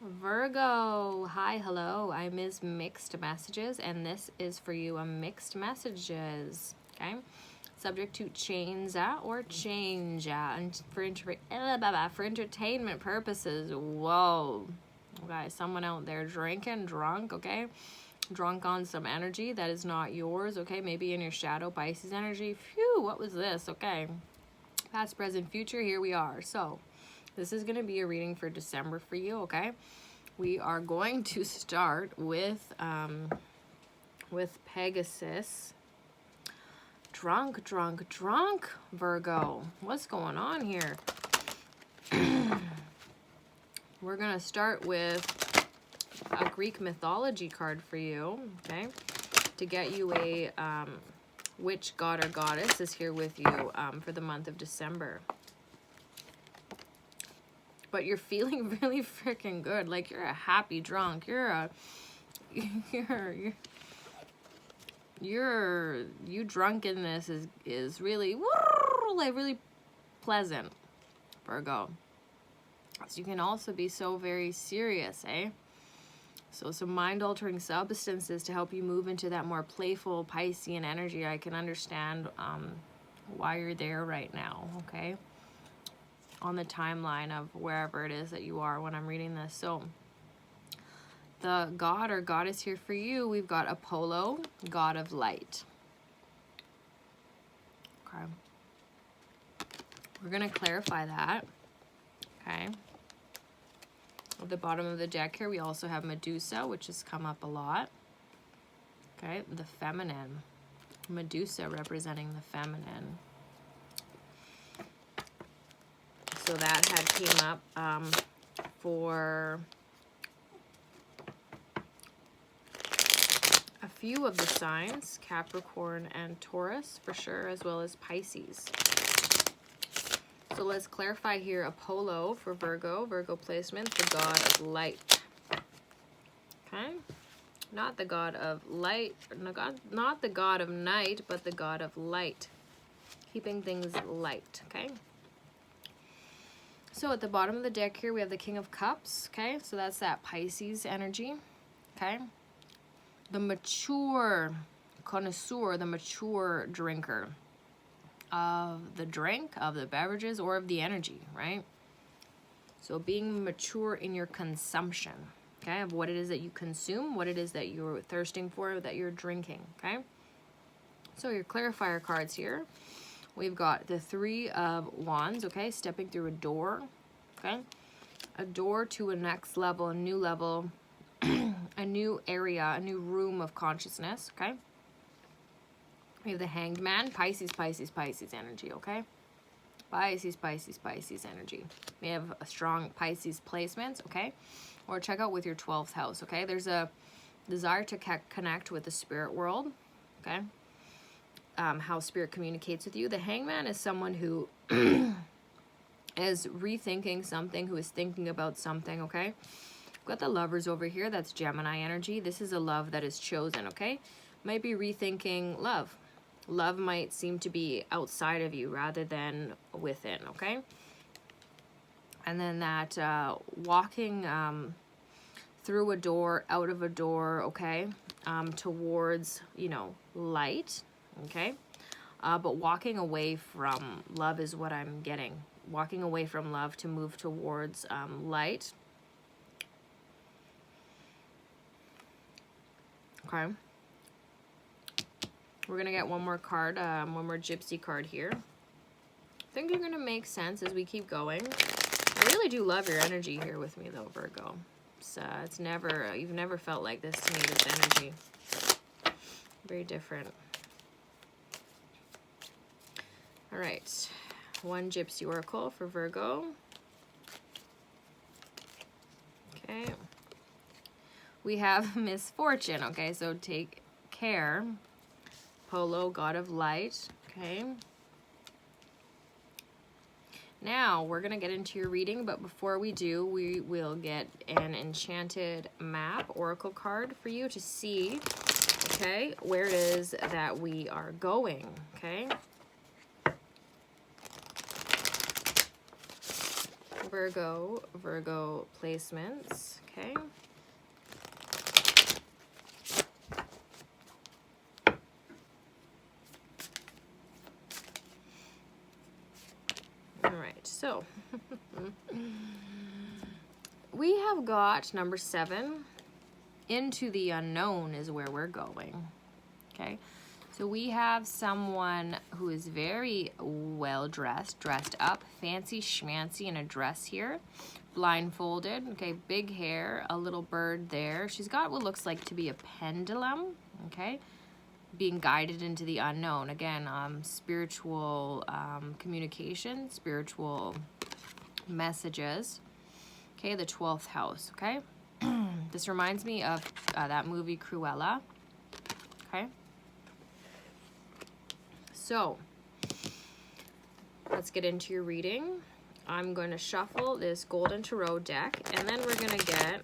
Virgo, hi, hello. I'm Ms. Mixed Messages, and this is for you a mixed messages. Okay, subject to change or change and for entertainment purposes. Whoa, okay, someone out there drinking, drunk. Okay, drunk on some energy that is not yours. Okay, maybe in your shadow Pisces energy. Phew, what was this? Okay, past, present, future. Here we are. So this is going to be a reading for December for you, okay? We are going to start with Pegasus. Drunk, drunk, drunk, Virgo. What's going on here? We're going to start with a Greek mythology card for you, okay? To get you a which god or goddess is here with you for the month of December. But you're feeling really freaking good. Like you're a happy drunk. You drunkenness is really like really pleasant, Virgo. So you can also be so very serious, eh? So some mind-altering substances to help you move into that more playful Piscean energy. I can understand why you're there right now, okay? On the timeline of wherever it is that you are when I'm reading this. So the god or goddess here for you, we've got Apollo, god of light. Okay. We're going to clarify that. Okay. At the bottom of the deck here, we also have Medusa, which has come up a lot. Okay. The feminine. Medusa representing the feminine. So that had came up for a few of the signs, Capricorn and Taurus for sure, as well as Pisces. So let's clarify here, Apollo for Virgo, Virgo placement, the god of light. Okay? Not the god of light, not the god of night, but the god of light. Keeping things light, okay? So at the bottom of the deck here, we have the King of Cups, okay? So that's that Pisces energy, okay? The mature connoisseur, the mature drinker of the drink, of the beverages, or of the energy, right? So being mature in your consumption, okay? Of what it is that you consume, what it is that you're thirsting for, that you're drinking, okay? So your clarifier cards here. We've got the Three of Wands, okay? Stepping through a door, okay? A door to a next level, a new level, a new area, a new room of consciousness, okay? We have the Hanged Man, Pisces, Pisces, Pisces energy, okay? Pisces, Pisces, Pisces energy. We have a strong Pisces placements, okay? Or check out with your 12th house, okay? There's a desire to connect with the spirit world, okay? How spirit communicates with you. The Hangman is someone who is rethinking something, who is thinking about something, okay? We've got the Lovers over here. That's Gemini energy. This is a love that is chosen, okay? Might be rethinking love. Love might seem to be outside of you rather than within, okay? And then that walking through a door, out of a door, okay? Towards, you know, light. Okay, but walking away from love is what I'm getting. Walking away from love to move towards light. Okay. We're going to get one more card, one more gypsy card here. I think you're going to make sense as we keep going. I really do love your energy here with me, though, Virgo. It's never, you've never felt like this to me, this energy. Very different. All right, one Gypsy Oracle for Virgo. Okay. We have Misfortune, okay, so take care. Polo, God of Light, okay. Now, we're going to get into your reading, but before we do, we will get an Enchanted Map Oracle card for you to see, okay, where it is that we are going, okay. Virgo placements, Okay. All right, so we have got number 7. Into the unknown is where we're going. Okay, so we have someone who is very well dressed, dressed up, fancy schmancy in a dress here, blindfolded, okay, big hair, a little bird there. She's got what looks like to be a pendulum, okay, being guided into the unknown. Again, spiritual communication, spiritual messages. Okay, the 12th house, okay? This reminds me of that movie Cruella, okay? So, let's get into your reading. I'm going to shuffle this Golden Tarot deck, and then we're going to get,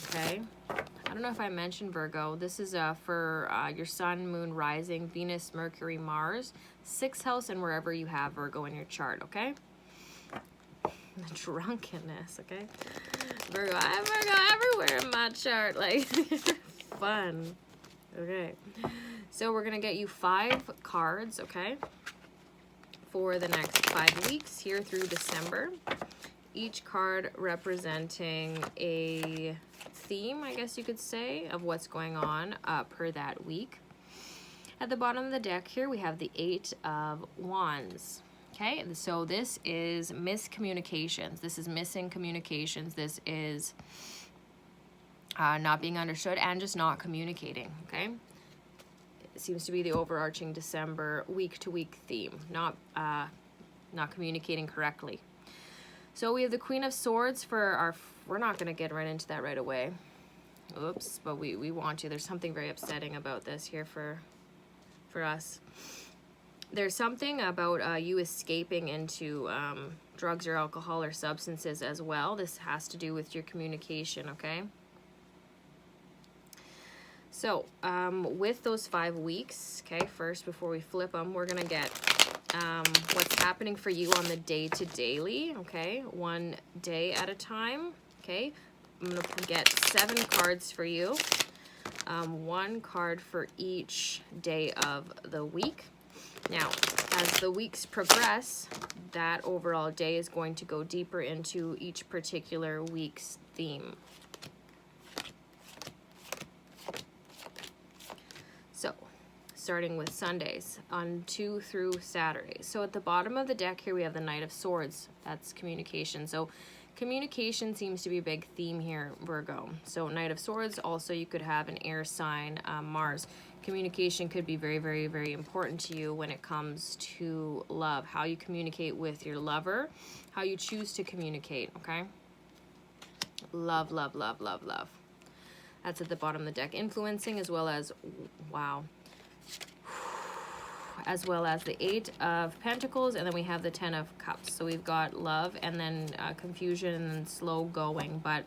okay, I don't know if I mentioned Virgo. This is for your Sun, Moon, Rising, Venus, Mercury, Mars, 6th house, and wherever you have Virgo in your chart, okay? The drunkenness, okay? Virgo, I have Virgo everywhere in my chart, like, fun. Okay, so we're gonna get you 5 cards, okay, for the next 5 weeks here through December. Each card representing a theme, I guess you could say, of what's going on per that week. At the bottom of the deck here, we have the 8 of Wands. Okay, so this is miscommunications. This is missing communications. This is not being understood and just not communicating, okay? It seems to be the overarching December week-to-week theme, not communicating correctly. So we have the Queen of Swords for our... We're not going to get right into that right away. Oops, but we want to. There's something very upsetting about this here for us. There's something about you escaping into drugs or alcohol or substances as well. This has to do with your communication, okay? So, with those 5 weeks, okay, first, before we flip them, we're going to get what's happening for you on the day-to-daily, okay? 1 day at a time, okay? I'm going to get 7 cards for you. 1 card for each day of the week. Now, as the weeks progress, that overall day is going to go deeper into each particular week's theme. So, starting with Sundays on 2 through Saturdays. So at the bottom of the deck here, we have the Knight of Swords. That's communication. So communication seems to be a big theme here, Virgo. So Knight of Swords, also you could have an air sign, Mars. Communication could be very, very, very important to you when it comes to love. How you communicate with your lover, how you choose to communicate, okay? Love, love, love, love, love. That's at the bottom of the deck. Influencing as well as, wow, as well as the 8 of Pentacles, and then we have the 10 of Cups. So we've got love and then confusion and then slow going, but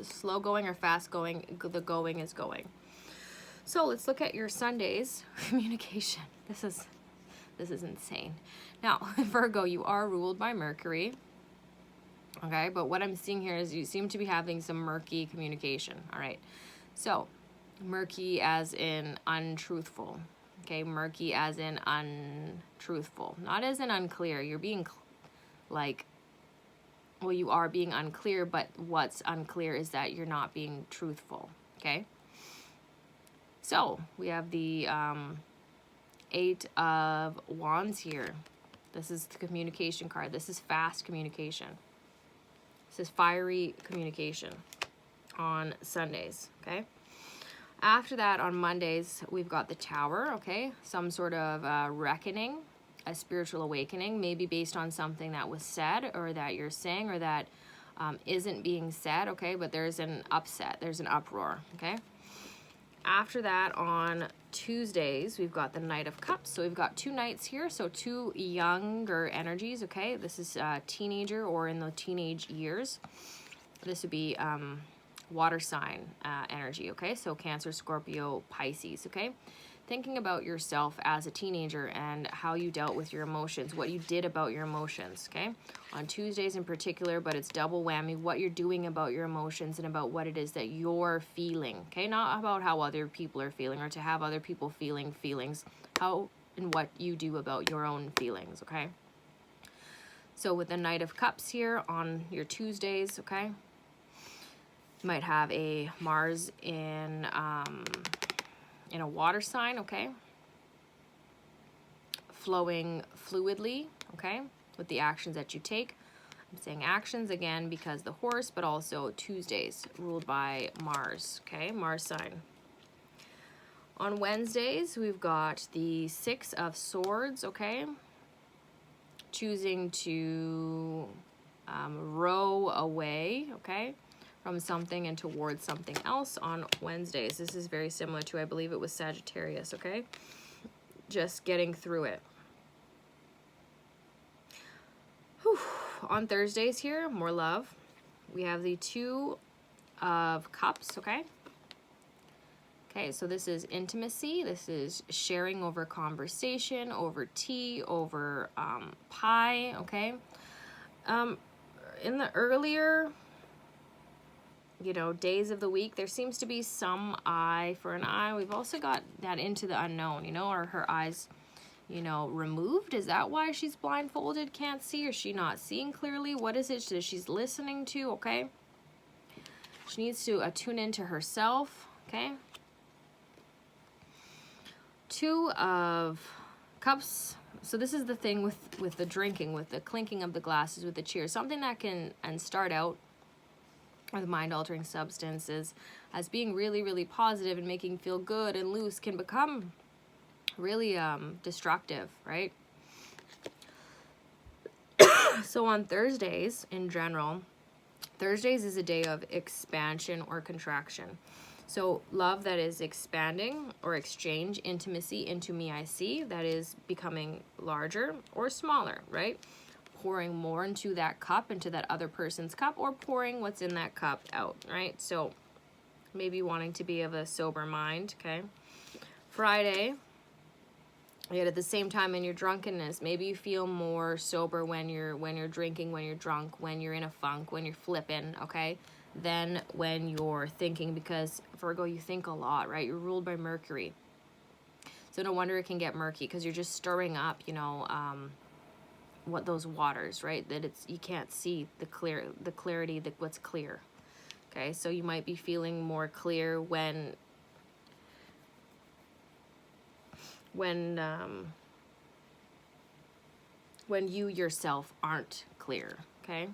slow going or fast going, the going is going. So let's look at your Sundays communication. This is insane. Now, Virgo, you are ruled by Mercury. Okay, but what I'm seeing here is you seem to be having some murky communication. All right, so murky as in untruthful. Okay, murky as in untruthful, not as in unclear. You're being like, well, you are being unclear, but what's unclear is that you're not being truthful. Okay, so we have the 8 of Wands here. This is the communication card. This is fast communication. This is fiery communication on Sundays, okay? After that, on Mondays, we've got the Tower, okay? Some sort of reckoning, a spiritual awakening, maybe based on something that was said or that you're saying or that isn't being said, okay? But there's an upset, there's an uproar, okay? After that, on Tuesdays, we've got the Knight of Cups. So we've got 2 knights here, so 2 younger energies, okay? This is a teenager or in the teenage years. This would be water sign energy, okay? So Cancer, Scorpio, Pisces, okay? thinking about yourself as a teenager and how you dealt with your emotions, what you did about your emotions, okay? On Tuesdays in particular, but it's double whammy, what you're doing about your emotions and about what it is that you're feeling, okay? Not about how other people are feeling or to have other people feeling feelings, how and what you do about your own feelings, okay? So with the Knight of Cups here on your Tuesdays, okay? You might have a Mars in a water sign, okay? Flowing fluidly, okay? With the actions that you take. I'm saying actions again because the horse, but also Tuesdays ruled by Mars, okay? Mars sign. On Wednesdays, we've got the Six of Swords, okay? Choosing to row away, okay? From something and towards something else on Wednesdays. This is very similar to, I believe it was Sagittarius, okay? Just getting through it. Whew. On Thursdays here, more love. We have the Two of Cups, okay? Okay, so this is intimacy. This is sharing over conversation, over tea, over pie, okay? In the earlier, you know, days of the week, there seems to be some eye for an eye. We've also got that into the unknown, you know, are her eyes, you know, removed? Is that why she's blindfolded, can't see? Or is she not seeing clearly? What is it that she's listening to, okay? She needs to tune into herself, okay? Two of Cups. So this is the thing with the drinking, with the clinking of the glasses, with the cheers. Something that can start out or the mind-altering substances as being really, really positive and making feel good and loose can become really destructive, right? So on Thursdays, in general, Thursdays is a day of expansion or contraction. So love that is expanding or exchange, intimacy into me, I see, that is becoming larger or smaller, right? Pouring more into that cup, into that other person's cup, or pouring what's in that cup out, right? So maybe wanting to be of a sober mind, okay? Friday, yet at the same time in your drunkenness, maybe you feel more sober when you're drinking, when you're drunk, when you're in a funk, when you're flipping, okay? Than when you're thinking, because Virgo, you think a lot, right? You're ruled by Mercury. So no wonder it can get murky because you're just stirring up, you know, what those waters, right? That it's, you can't see the clarity, what's clear. Okay, so you might be feeling more clear when you yourself aren't clear, okay?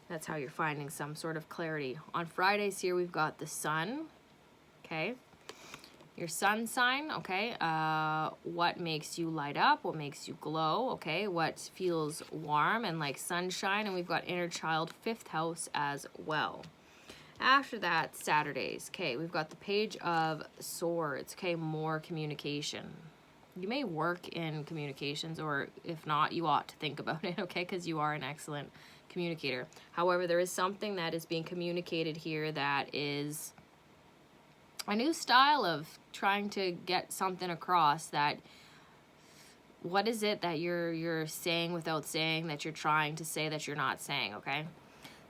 That's how you're finding some sort of clarity. On Fridays here, we've got the sun, okay? Your sun sign, okay? What makes you light up? What makes you glow, okay? What feels warm and like sunshine? And we've got inner child, 5th house as well. After that, Saturdays, okay? We've got the Page of Swords, okay? More communication. You may work in communications, or if not, you ought to think about it, okay? Because you are an excellent communicator. However, there is something that is being communicated here that is a new style of trying to get something across. That what is it that you're saying without saying, that you're trying to say that you're not saying, okay?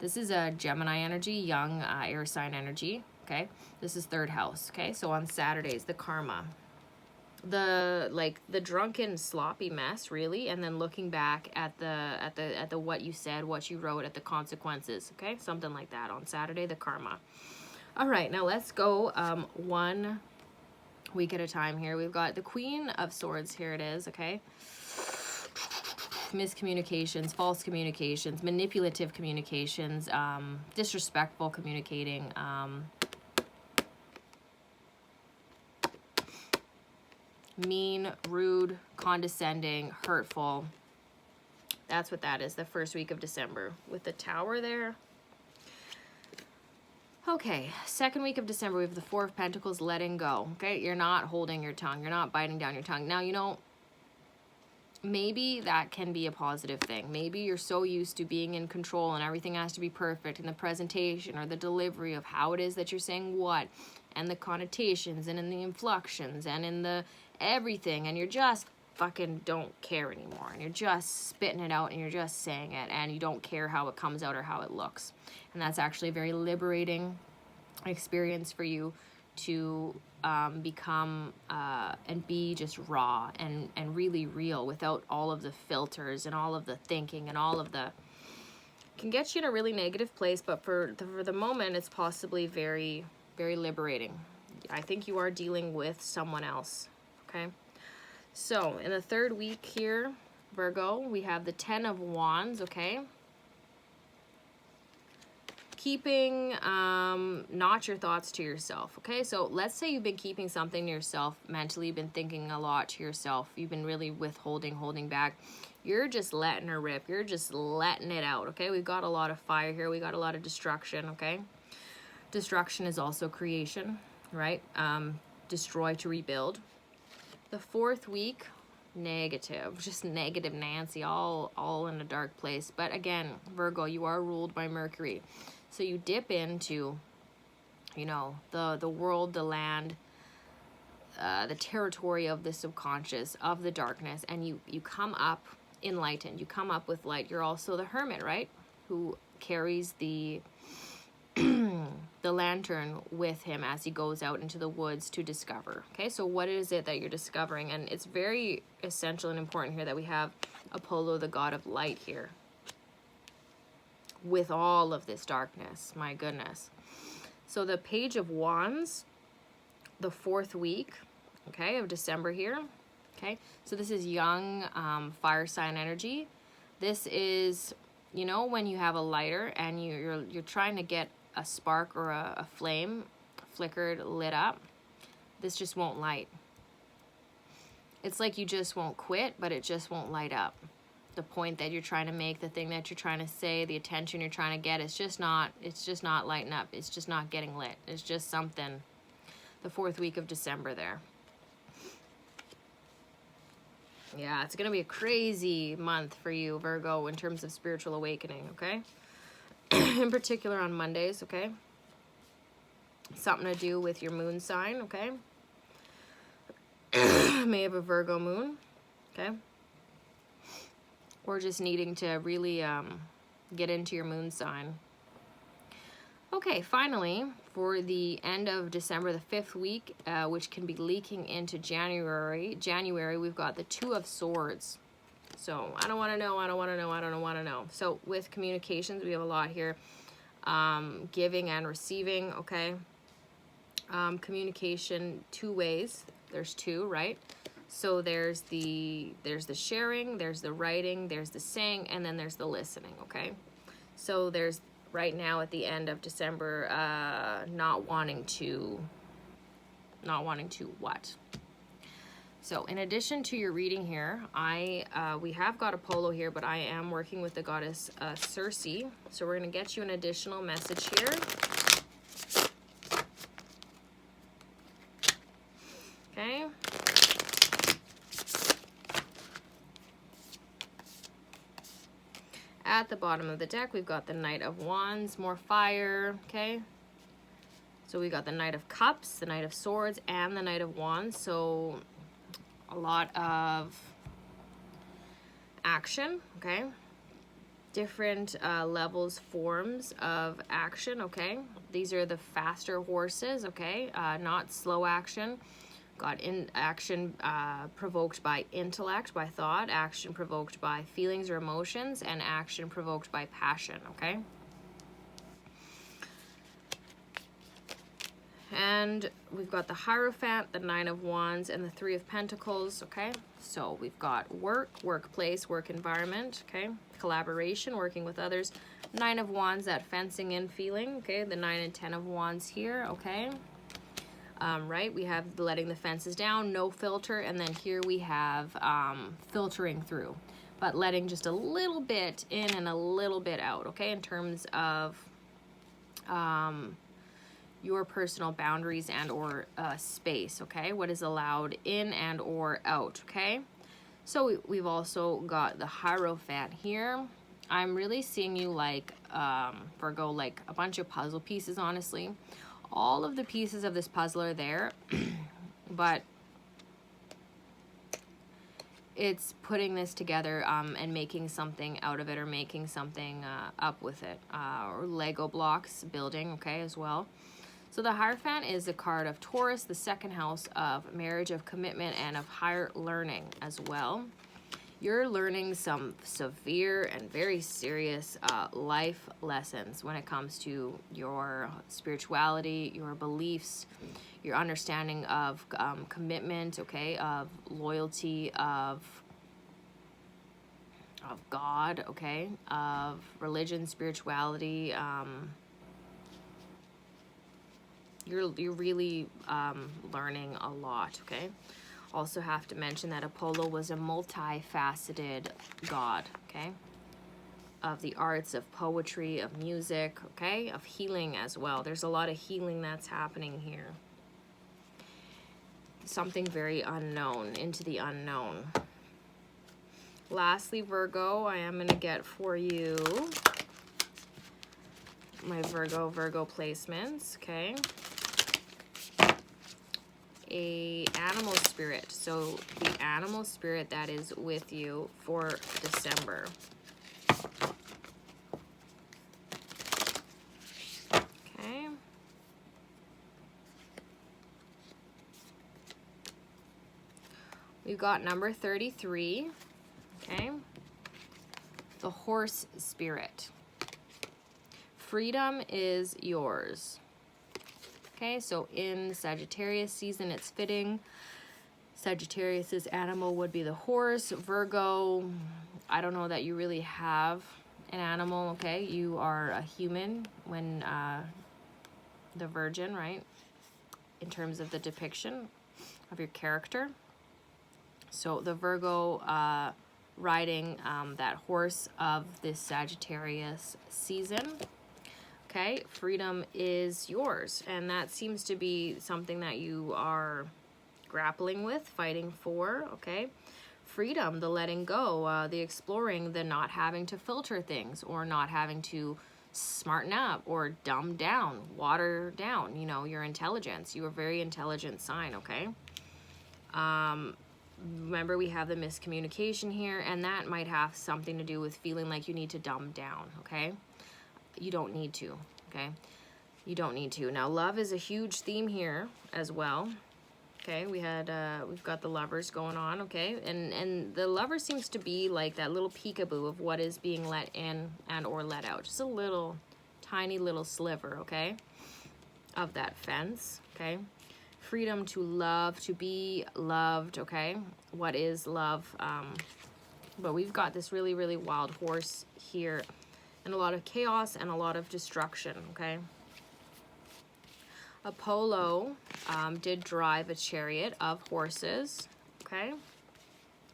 This is a Gemini energy, young air sign energy, okay? This is 3rd house, okay? So on Saturdays, the karma, the drunken sloppy mess, really, and then looking back at the what you said, what you wrote, at the consequences, okay? Something like that on Saturday, the karma. All right, now let's go 1 week at a time here. We've got the Queen of Swords. Here it is, okay? Miscommunications, false communications, manipulative communications, disrespectful communicating, mean, rude, condescending, hurtful. That's what that is, the first week of December. With the Tower there. Okay, 2nd week of December, we have the 4 of Pentacles, letting go. Okay, you're not holding your tongue. You're not biting down your tongue. Now, you know, maybe that can be a positive thing. Maybe you're so used to being in control and everything has to be perfect in the presentation or the delivery of how it is that you're saying what, and the connotations and in the inflections and in the everything, and you're just fucking don't care anymore, and you're just spitting it out and you're just saying it, and you don't care how it comes out or how it looks. And that's actually a very liberating experience for you to become and be just raw and really real without all of the filters and all of the thinking and all of the, can get you in a really negative place, but for the moment it's possibly very, very liberating. I think you are dealing with someone else, okay? So in the third week here, Virgo, we have the 10 of Wands, okay? Keeping not your thoughts to yourself, okay? So let's say you've been keeping something to yourself mentally, you've been thinking a lot to yourself, you've been really withholding, holding back. You're just letting her rip. You're just letting it out, okay? We've got a lot of fire here. We got a lot of destruction, okay? Destruction is also creation, right? Destroy to rebuild. The fourth week, negative, just negative Nancy, all in a dark place. But again, Virgo, you are ruled by Mercury. So you dip into, you know, the world, the land, the territory of the subconscious, of the darkness, and you come up enlightened. You come up with light. You're also the hermit, right? Who carries the the lantern with him as he goes out into the woods to discover. Okay, so what is it that you're discovering? And it's very essential and important here that we have Apollo, the god of light, here with all of this darkness. My goodness. So the Page of Wands, the fourth week, okay, of December here. Okay, so this is young fire sign energy. This is, you know, when you have a lighter and you're trying to get a spark or a flame flickered, lit up. This just won't light. It's like you just won't quit, but it just won't light up. The point that you're trying to make, the thing that you're trying to say, the attention you're trying to get, it's just not lighting up. It's just not getting lit. It's just something. The fourth week of December there. Yeah, it's going to be a crazy month for you, Virgo, in terms of spiritual awakening, okay? In particular on Mondays, okay? Something to do with your moon sign, okay? May have a Virgo moon, okay? Or just needing to really get into your moon sign. Okay, finally, for the end of December, the fifth week, which can be leaking into January, we've got the Two of Swords. So I don't want to know, I don't want to know, I don't want to know. So with communications, we have a lot here. Giving and receiving, okay? Communication two ways. There's two, right? So there's the sharing, there's the writing, there's the saying, and then there's the listening, okay? So there's right now at the end of December, not wanting to what? So in addition to your reading here, we have got Apollo here, but I am working with the goddess Circe. So we're going to get you an additional message here. Okay. At the bottom of the deck, we've got the Knight of Wands, more fire, okay? So we got the Knight of Cups, the Knight of Swords, and the Knight of Wands. So a lot of action, okay? Different levels, forms of action, okay? These are the faster horses, okay? Not slow action. Got in action provoked by intellect, by thought, action provoked by feelings or emotions, and action provoked by passion, okay? And we've got the Hierophant, the Nine of Wands, and the Three of Pentacles, okay? So we've got work, workplace, work environment, okay? Collaboration, working with others. Nine of Wands, that fencing in feeling, okay? The 9 and 10 of Wands here, okay? Right, we have letting the fences down, no filter, and then here we have filtering through, but letting just a little bit in and a little bit out, okay? In terms of your personal boundaries and or space, okay? What is allowed in and or out, okay? So we've also got the Hierophant here. I'm really seeing you like, Virgo, like a bunch of puzzle pieces, honestly. All of the pieces of this puzzle are there, but it's putting this together and making something out of it, or making something up with it, or Lego blocks building, okay, as well. So the Hierophant is a card of Taurus, the second house of marriage, of commitment, and of higher learning as well. You're learning some severe and very serious life lessons when it comes to your spirituality, your beliefs, your understanding of commitment, okay, of loyalty, of God, okay, of religion, spirituality. You're really learning a lot, okay? Also have to mention that Apollo was a multifaceted god, okay? Of the arts, of poetry, of music, okay? Of healing as well. There's a lot of healing that's happening here. Something very unknown, into the unknown. Lastly, Virgo, I am going to get for you my Virgo placements, okay? A animal spirit. So the animal spirit that is with you for December. Okay. We've got number 33. Okay. The horse spirit. Freedom is yours. Okay, so in Sagittarius season, it's fitting. Sagittarius's animal would be the horse. Virgo, I don't know that you really have an animal, okay? You are a human when the Virgin, right? In terms of the depiction of your character. So the Virgo riding that horse of this Sagittarius season. Okay, freedom is yours, and that seems to be something that you are grappling with, fighting for, okay? Freedom, the letting go, the exploring, the not having to filter things, or not having to smarten up or dumb down, water down, you know, your intelligence. You're a very intelligent sign, okay? Remember, we have the miscommunication here, and that might have something to do with feeling like you need to dumb down, okay? You don't need to, okay? You don't need to. Now, love is a huge theme here as well. Okay, we've got the lovers going on, okay? And the lover seems to be like that little peekaboo of what is being let in and or let out. Just a little, tiny little sliver, okay? Of that fence, okay? Freedom to love, to be loved, okay? What is love? But we've got this really, really wild horse here, and a lot of chaos and a lot of destruction, okay? Apollo did drive a chariot of horses, okay?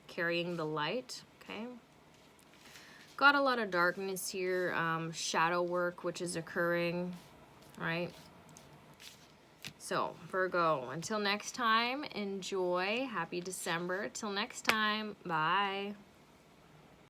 Carrying the light, okay? Got a lot of darkness here, shadow work, which is occurring, right? So, Virgo, until next time, enjoy. Happy December. Till next time, bye.